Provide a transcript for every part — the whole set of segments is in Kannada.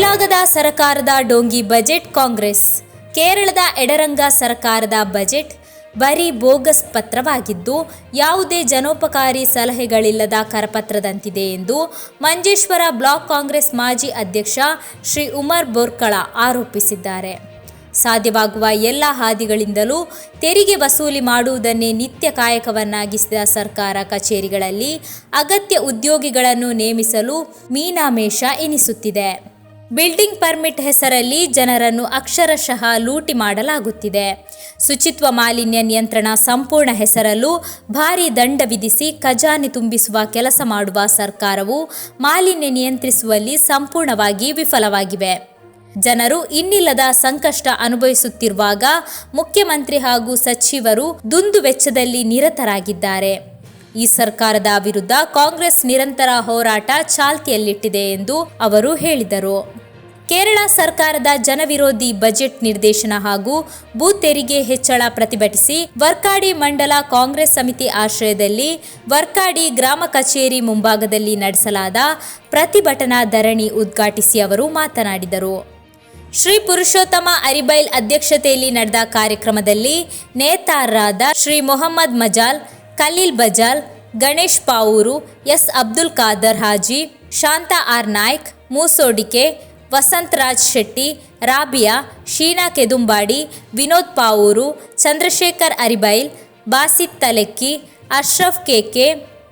ಮುಂದಾಗದ ಸರ್ಕಾರದ ಡೋಂಗಿ ಬಜೆಟ್ ಕಾಂಗ್ರೆಸ್. ಕೇರಳದ ಎಡರಂಗ ಸರ್ಕಾರದ ಬಜೆಟ್ ಬರೀ ಬೋಗಸ್ ಪತ್ರವಾಗಿದ್ದು ಯಾವುದೇ ಜನೋಪಕಾರಿ ಸಲಹೆಗಳಿಲ್ಲದ ಕರಪತ್ರದಂತಿದೆ ಎಂದು ಮಂಜೇಶ್ವರ ಬ್ಲಾಕ್ ಕಾಂಗ್ರೆಸ್ ಮಾಜಿ ಅಧ್ಯಕ್ಷ ಶ್ರೀ ಉಮರ್ ಬೋರ್ಕಳ ಆರೋಪಿಸಿದ್ದಾರೆ. ಸಾಧ್ಯವಾಗುವ ಎಲ್ಲ ಹಾದಿಗಳಿಂದಲೂ ತೆರಿಗೆ ವಸೂಲಿ ಮಾಡುವುದನ್ನೇ ನಿತ್ಯ ಕಾಯಕವನ್ನಾಗಿಸಿದ ಸರ್ಕಾರ ಕಚೇರಿಗಳಲ್ಲಿ ಅಗತ್ಯ ಉದ್ಯೋಗಿಗಳನ್ನು ನೇಮಿಸಲು ಮೀನಾಮೇಷ ಎನಿಸುತ್ತಿದೆ. ಬಿಲ್ಡಿಂಗ್ ಪರ್ಮಿಟ್ ಹೆಸರಲ್ಲಿ ಜನರನ್ನು ಅಕ್ಷರಶಃ ಲೂಟಿ ಮಾಡಲಾಗುತ್ತಿದೆ. ಶುಚಿತ್ವ ಮಾಲಿನ್ಯ ನಿಯಂತ್ರಣ ಸಂಪೂರ್ಣ ಹೆಸರಲ್ಲೂ ಭಾರೀ ದಂಡ ವಿಧಿಸಿ ಖಜಾನೆ ತುಂಬಿಸುವ ಕೆಲಸ ಮಾಡುವ ಸರ್ಕಾರವು ಮಾಲಿನ್ಯ ನಿಯಂತ್ರಿಸುವಲ್ಲಿ ಸಂಪೂರ್ಣವಾಗಿ ವಿಫಲವಾಗಿವೆ. ಜನರು ಇನ್ನಿಲ್ಲದ ಸಂಕಷ್ಟ ಅನುಭವಿಸುತ್ತಿರುವಾಗ ಮುಖ್ಯಮಂತ್ರಿ ಹಾಗೂ ಸಚಿವರು ದುಂದು ವೆಚ್ಚದಲ್ಲಿ ನಿರತರಾಗಿದ್ದಾರೆ. ಈ ಸರ್ಕಾರದ ವಿರುದ್ಧ ಕಾಂಗ್ರೆಸ್ ನಿರಂತರ ಹೋರಾಟ ಚಾಲ್ತಿಯಲ್ಲಿಟ್ಟಿದೆ ಎಂದು ಅವರು ಹೇಳಿದರು. ಕೇರಳ ಸರ್ಕಾರದ ಜನವಿರೋಧಿ ಬಜೆಟ್ ನಿರ್ದೇಶನ ಹಾಗೂ ಭೂ ತೆರಿಗೆ ಹೆಚ್ಚಳ ಪ್ರತಿಭಟಿಸಿ ವರ್ಕಾಡಿ ಮಂಡಲ ಕಾಂಗ್ರೆಸ್ ಸಮಿತಿ ಆಶ್ರಯದಲ್ಲಿ ವರ್ಕಾಡಿ ಗ್ರಾಮ ಕಚೇರಿ ಮುಂಭಾಗದಲ್ಲಿ ನಡೆಸಲಾದ ಪ್ರತಿಭಟನಾ ಧರಣಿ ಉದ್ಘಾಟಿಸಿ ಅವರು ಮಾತನಾಡಿದರು. ಶ್ರೀ ಪುರುಷೋತ್ತಮ ಅರಿಬೈಲ್ ಅಧ್ಯಕ್ಷತೆಯಲ್ಲಿ ನಡೆದ ಕಾರ್ಯಕ್ರಮದಲ್ಲಿ ನೇತಾರರಾದ Shri Mohammed Majal, Khaleel Bajal, Ganesh Pavoor, S Abdul Khader Haji, Shantha R Naik, Moosodike, Vasanth Raj Shetty, Rabiya, Sheena Kedumbadi, Vinod Pavoor, Chandrashekar Aribail, Basith Thalekki, Ashraf KK,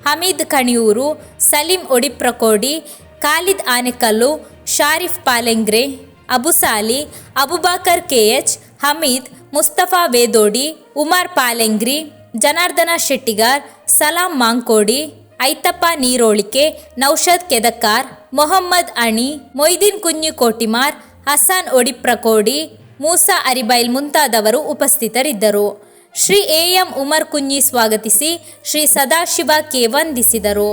Hameed Kaniyoor, Saleem Odiprakodi, Khalid Anekallu, Sharif Palengre, Abusali, Abubakar KH, Hameed, Mustafa Vedodi, Umar Palengri, Janardhana Shettigar, Salam Mankodi, Aithappa Neerolike, Naushad ಕೆದಕಾರ್, Mohammed ಅಣಿ, Moideen ಕುഞ്ഞು ಕೋಟಿಮಾರ್, Hasan ಒಡಿಪ್ರಕೋಡಿ, Musa Aribail ಮುಂತಾದವರು ಉಪಸ್ಥಿತರಿದ್ದರು. ಶ್ರೀ ಎಂ ಉಮರ್ ಕುഞ്ഞಿ ಸ್ವಾಗತಿಸಿ ಶ್ರೀ ಸದಾಶಿವ ಕೆ ವಂದಿಸಿದರು.